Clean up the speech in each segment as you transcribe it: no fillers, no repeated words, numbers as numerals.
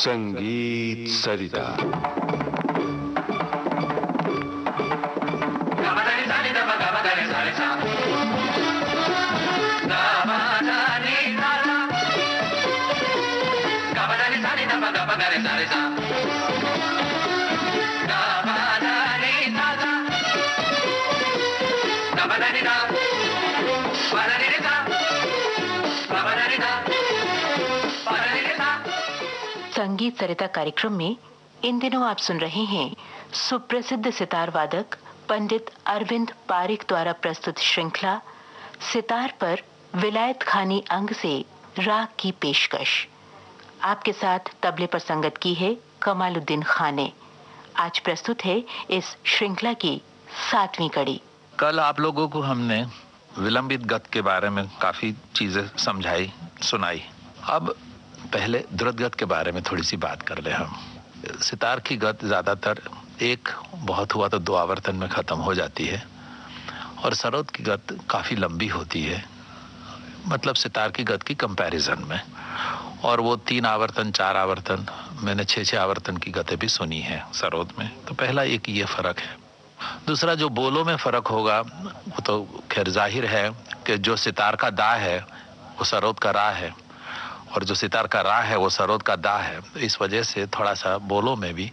संगीत सरिता। संगीत सरिता कार्यक्रम में इन दिनों आप सुन रहे हैं सुप्रसिद्ध सितार वादक पंडित अरविंद पारिक द्वारा प्रस्तुत श्रृंखला सितार पर विलायत खानी अंग से राग की पेशकश। आपके साथ तबले पर संगत की है कमालुद्दीन खान ने। आज प्रस्तुत है इस श्रृंखला की 7वीं कड़ी। कल आप लोगों को हमने विलंबित गत के बारे में काफी चीजें समझाई सुनाई। अब पहले द्रुत गत के बारे में थोड़ी सी बात कर ले हम। सितार की गत ज्यादातर एक बहुत हुआ तो 2 आवर्तन में खत्म हो जाती है और सरोद की गत काफी लंबी होती है, मतलब सितार की गत की कंपैरिजन में। और वो 3 आवर्तन 4 आवर्तन, मैंने 6 आवर्तन की गतें भी सुनी है सरोद में। तो पहला एक ये फर्क है। दूसरा जो बोलों में फर्क होगा वो तो खैर जाहिर है कि जो सितार का दा है वो सरोद का रा है और जो सितार का रा है वो सरोद का दा है। इस वजह से थोड़ा सा बोलों में भी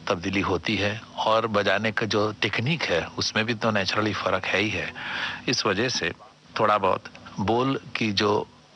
तब्दीली होती है और बजाने का जो टेक्निक है उसमें भी तो नेचुरली फ़र्क है ही है। इस वजह से थोड़ा बहुत बोल की जो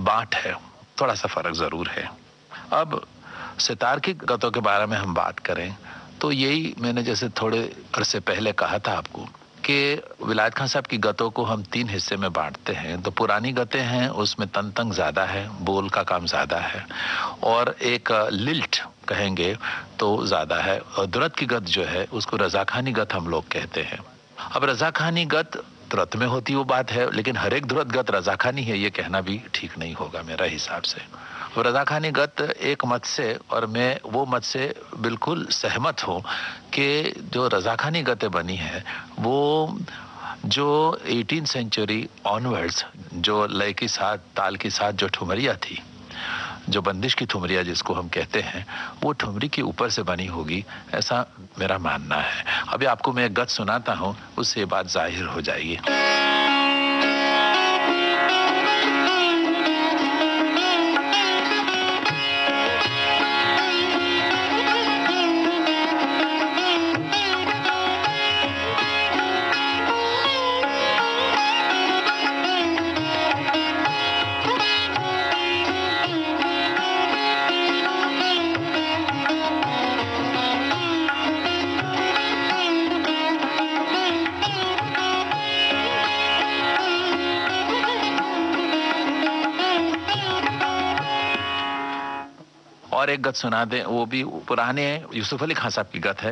बाँट है थोड़ा सा फ़र्क ज़रूर है। अब सितार की गतों के बारे में हम बात करें तो यही मैंने जैसे थोड़े अरसे पहले कहा था आपको कि विलायत खान साहब की गतों को हम 3 हिस्से में बांटते हैं। तो पुरानी गतें हैं उसमें तंतंग ज़्यादा है, बोल का काम ज़्यादा है, और एक लिल्ट कहेंगे तो ज़्यादा है। और द्रुत की गत जो है उसको रज़ाखानी गत हम लोग कहते हैं। अब रज़ाखानी गत द्रुत में होती वो बात है, लेकिन हर एक द्रुत गत रज़ाखानी है ये कहना भी ठीक नहीं होगा मेरा हिसाब से। रज़ाखानी गत एक मत से, और मैं वो मत से बिल्कुल सहमत हूँ कि जो रज़ाखानी गतें बनी है वो जो 18th सेंचुरी ऑनवर्ड्स जो लय के साथ ताल के साथ जो ठुमरिया थी, जो बंदिश की ठुमरिया जिसको हम कहते हैं, वो ठुमरी के ऊपर से बनी होगी ऐसा मेरा मानना है। अभी आपको मैं गत सुनाता हूँ, उससे बात जाहिर हो जाएगी। और एक गत सुना दे, वो भी पुराने यूसुफ अली खान साहब की गत है।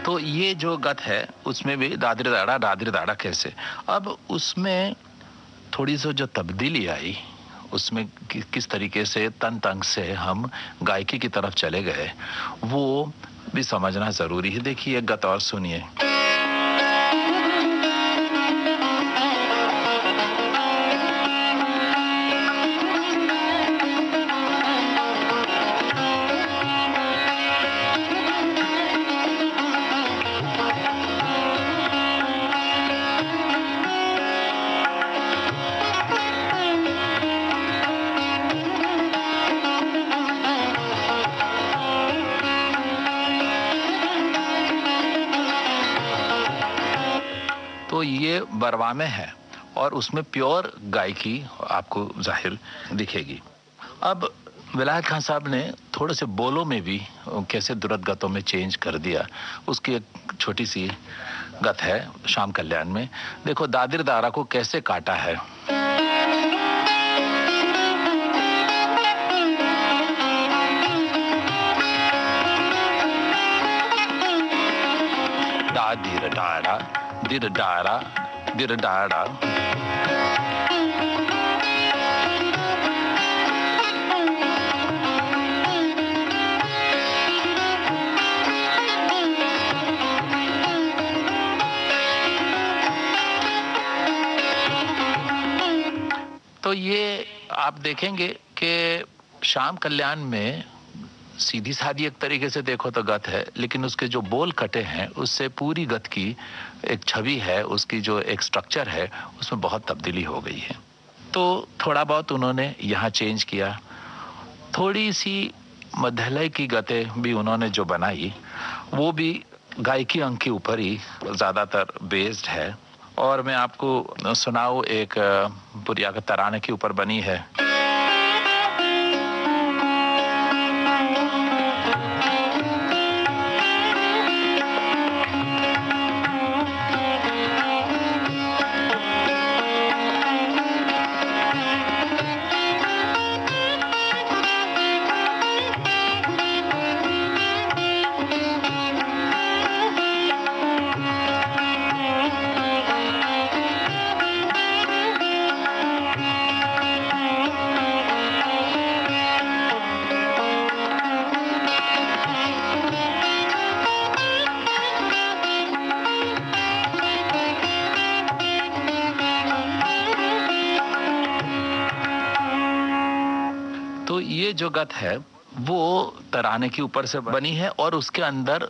तो ये जो गत है उसमें भी दादरी दाड़ा कैसे, अब उसमें थोड़ी सी जो तब्दीली आई उसमें किस तरीके से तन तंग से हम गायकी की तरफ चले गए वो भी समझना जरूरी है। देखिए एक गत और सुनिए। तो ये बरवा में है और उसमें प्योर गायकी आपको जाहिर दिखेगी। अब विलायत खान साहब ने थोड़े से बोलों में भी कैसे दुरत गतों में चेंज कर दिया, उसकी एक छोटी सी गत है शाम कल्याण में। देखो दादिर दारा को कैसे काटा है। दादिर दारा दिर दारा दिर दारा, तो ये आप देखेंगे कि श्याम कल्याण में सीधी सादी एक तरीके से देखो तो गत है, लेकिन उसके जो बोल कटे हैं उससे पूरी गत की एक छवि है, उसकी जो एक स्ट्रक्चर है उसमें बहुत तब्दीली हो गई है। तो थोड़ा बहुत उन्होंने यहाँ चेंज किया, थोड़ी सी मध्यलय की गतें भी उन्होंने जो बनाई वो भी गायकी अंग के ऊपर ही ज़्यादातर बेस्ड है। और मैं आपको सुनाऊं, एक बुरिया के तराने के ऊपर बनी है। तो ये जो गत है वो तराने के ऊपर से बनी है और उसके अंदर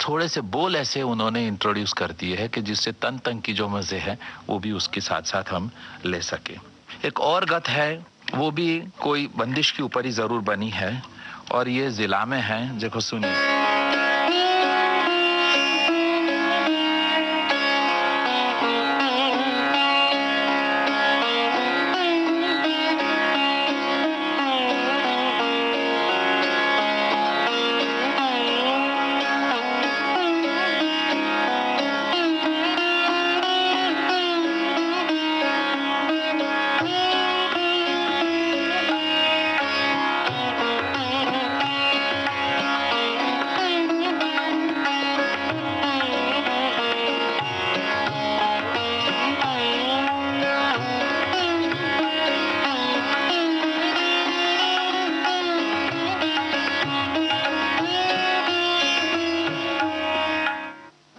थोड़े से बोल ऐसे उन्होंने इंट्रोड्यूस कर दिए हैं कि जिससे तन तन की जो मजे हैं वो भी उसके साथ साथ हम ले सके। एक और गत है, वो भी कोई बंदिश के ऊपर ही जरूर बनी है और ये जिला में है। देखो सुनिए।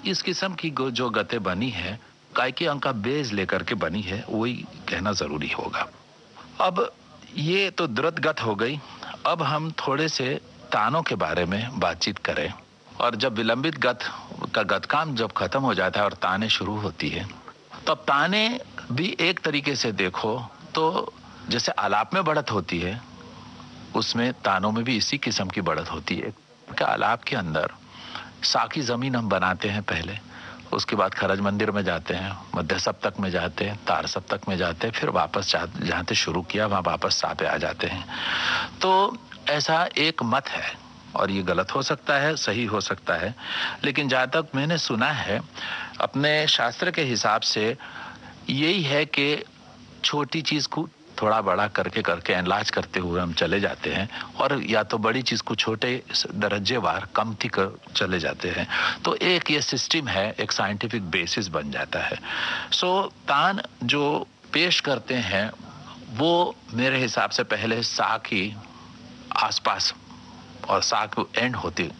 इस किस्म की जो गतें बनी है गायकी अंग का बेस लेकर के बनी है, वही कहना जरूरी होगा। अब ये तो द्रुत गत हो गई। अब हम थोड़े से तानों के बारे में बातचीत करें। और जब विलंबित गत का गतकाम जब खत्म हो जाता है और ताने शुरू होती है, तब ताने भी एक तरीके से देखो तो जैसे आलाप में बढ़त होती है, उसमें तानों में भी इसी किस्म की बढ़त होती है। कि आलाप के अंदर साकी जमीन हम बनाते हैं पहले, उसके बाद खरज मंदिर में जाते हैं, मध्य सप्तक में जाते हैं, तार सप्तक में जाते हैं, फिर वापस जहाँ से शुरू किया वहाँ वापस सा पे आ जाते हैं। तो ऐसा एक मत है और ये गलत हो सकता है, सही हो सकता है, लेकिन जहाँ तक मैंने सुना है अपने शास्त्र के हिसाब से यही है कि छोटी चीज को थोड़ा बड़ा करके करके एनलार्ज करते हुए हम चले जाते हैं और या तो बड़ी चीज को छोटे दर्जेवार कमती कर चले जाते हैं। तो एक ये सिस्टम है, एक साइंटिफिक बेसिस बन जाता है। सो तान जो पेश करते हैं वो मेरे हिसाब से पहले सा की आसपास और सा को एंड होती,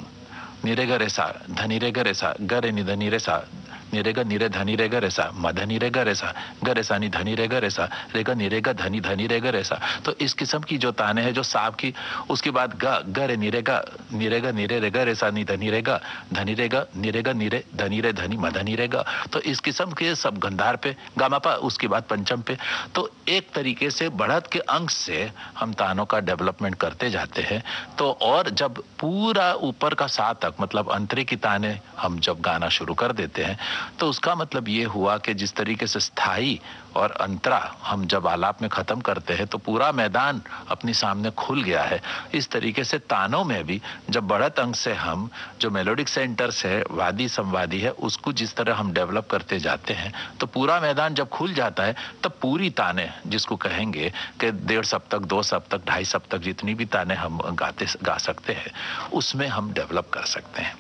निरे ग रे सा, धनी रे ग रे सा, ग रे नि धनी रे सा, निरे ग निरे धनी रे ग रे सा, म धनी रे ग रे सा, ग रे सा नि धनी रे ग रे सा, रे ग निरे ग धनी धनी रे ग रे सा। तो इस किस्म की जो ताने हैं जो साहब की, उसके बाद ग रे निरे ग निरे रे ग रे सा नि धनी रे ग, धनी रे ग निरे धनी रे धनी म धनी रे ग। तो इस किस्म के सब गंधार पे गामापा, उसके बाद पंचम पे। तो एक तरीके से बढ़त के अंश से हम तानों का डेवलपमेंट करते जाते हैं। तो और जब पूरा ऊपर का सा तक मतलब अंतरे की ताने हम जब गाना शुरू कर देते हैं तो उसका मतलब ये हुआ कि जिस तरीके से स्थाई और अंतरा हम जब आलाप में खत्म करते हैं तो पूरा मैदान अपने सामने खुल गया है। इस तरीके से तानों में भी जब बढ़त अंग से हम जो मेलोडिक सेंटर्स है, वादी संवादी है, उसको जिस तरह हम डेवलप करते जाते हैं तो पूरा मैदान जब खुल जाता है तब पूरी ताने जिसको कहेंगे कि 1.5 सप्तक 2 सप्तक 2.5 सप्तक जितनी भी ताने हम गा सकते हैं उसमें हम डेवलप कर सकते हैं।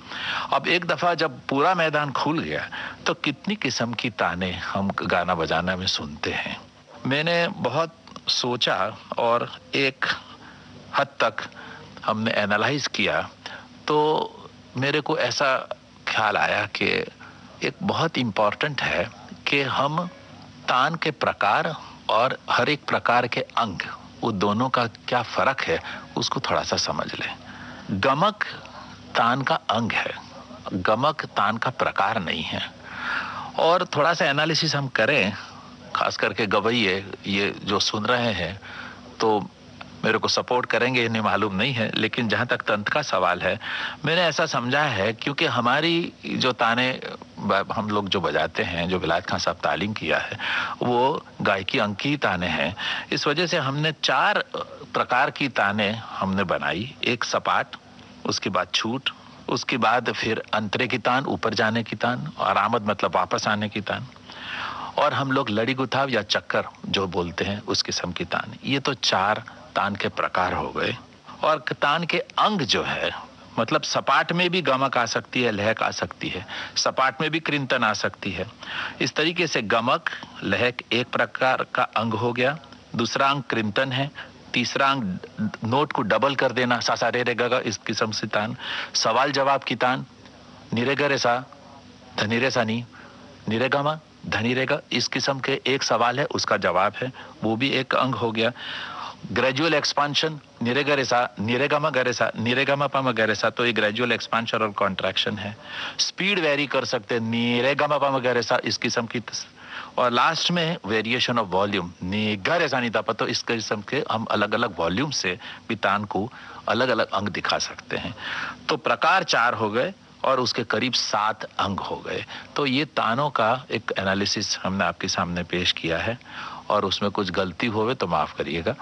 अब एक दफा जब पूरा मैदान खुल गया तो कितनी किस्म की ताने हम गाना बजाना में सुनते हैं। मैंने बहुत सोचा और एक हद तक हमने एनालाइज किया तो मेरे को ऐसा ख्याल आया कि एक बहुत इम्पोर्टेंट है कि हम तान के प्रकार और हर एक प्रकार के अंग, वो दोनों का क्या फर्क है उसको थोड़ा सा समझ लें। गमक तान का अंग है, गमक तान का प्रकार नहीं है। और थोड़ा सा एनालिसिस हम करें, खास करके गवैये ये जो सुन रहे हैं तो मेरे को सपोर्ट करेंगे ये नहीं मालूम नहीं है, लेकिन जहां तक तंत्र का सवाल है, मैंने ऐसा समझा है क्योंकि हमारी जो ताने हम लोग जो बजाते हैं, जो विलायत खान साहब तालीम किया है, वो गायकी अंग की ताने हैं। इस वजह से हमने 4 प्रकार की ताने हमने बनाई। एक सपाट, उसके बाद छूट, उसके बाद फिर अंतरे की तान, ऊपर जाने की तान, और आमद मतलब वापस आने की तान, और हम लोग लड़ी गुथाव या चक्कर जो बोलते हैं उस किस्म की तान। ये तो 4 तान के प्रकार हो गए। और तान के अंग जो है, मतलब सपाट में भी गमक आ सकती है, लहक आ सकती है, सपाट में भी कृंतन आ सकती है। इस तरीके से गमक लहक एक प्रकार का अंग हो गया, दूसरा अंग कृंतन है, तीसरा अंग नोट को डबल कर देना, सा सा रे रे गा गा, इस किस्म से तान। सवाल जवाब की तान, निरे ग रे सा, धनी रे सा नी, निरे गा मा, धनी रे गा, इस किस्म के एक सवाल है, उसका जवाब है, वो भी एक अंग हो गया। ग्रेजुअल एक्सपांशन, निरेगरेसा, निरेगमा गरेसा, निरेगमा पामा गरेसा, तो ये ग्रेजुअल एक्सपांशन और कॉन्ट्रैक्शन है। स्पीड वेरी कर सकते हैं, निरेगमा पामा गरेसा, इस किस्म की। और लास्ट में वेरिएशन ऑफ वॉल्यूम, निगरेसा नहीं था, तो इस किस्म के हम अलग अलग वॉल्यूम से भी तान को अलग अलग अंग दिखा सकते हैं। तो प्रकार 4 हो गए और उसके करीब 7 अंग हो गए। तो ये तानों का एक एनालिसिस हमने आपके सामने पेश किया है, और उसमें कुछ गलती होवे तो माफ करिएगा।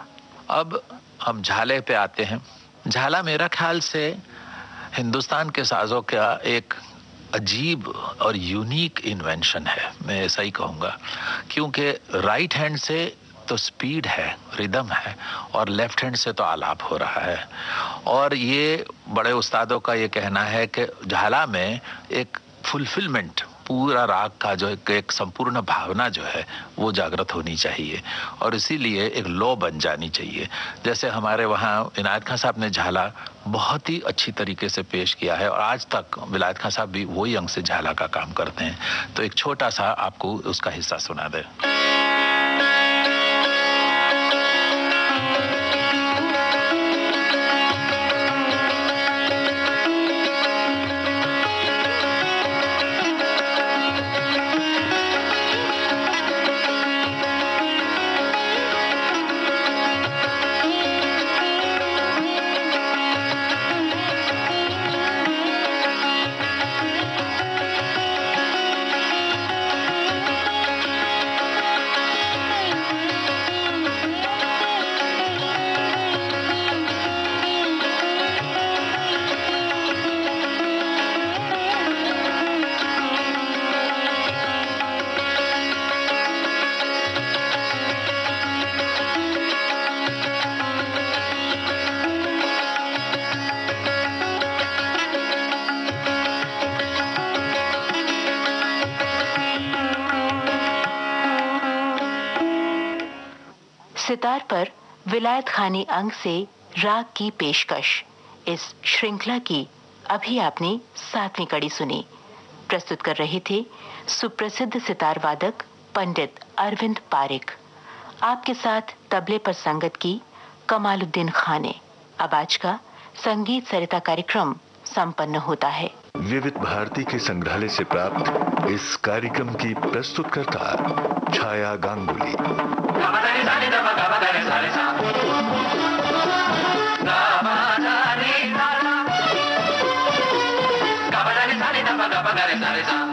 अब हम झाले पे आते हैं। झाला मेरा ख्याल से हिंदुस्तान के साजों का एक अजीब और यूनिक इन्वेंशन है, मैं ऐसा ही कहूँगा, क्योंकि राइट हैंड से तो स्पीड है, रिदम है, और लेफ्ट हैंड से तो आलाप हो रहा है। और ये बड़े उस्तादों का ये कहना है कि झाला में एक फुलफिलमेंट, पूरा राग का जो एक संपूर्ण भावना जो है वो जागृत होनी चाहिए, और इसीलिए एक लो बन जानी चाहिए। जैसे हमारे वहाँ इनायत खान साहब ने झाला बहुत ही अच्छी तरीके से पेश किया है, और आज तक विलायत खान साहब भी वही अंग से झाला का काम करते हैं। तो एक छोटा सा आपको उसका हिस्सा सुना दे। सितार पर विलायत खानी अंग से राग की पेशकश, इस श्रृंखला की अभी आपने 7वीं कड़ी सुनी। प्रस्तुत कर रहे थे सुप्रसिद्ध सितार वादक पंडित अरविंद पारिक। आपके साथ तबले पर संगत की कमालुद्दीन खान ने। अब आज का संगीत सरिता कार्यक्रम संपन्न होता है। विविध भारती के संग्रहालय से प्राप्त इस कार्यक्रम की प्रस्तुतकर्ता छाया Ganguly. Ga ba da ni sa ni da ba ga ba ga re sa re sa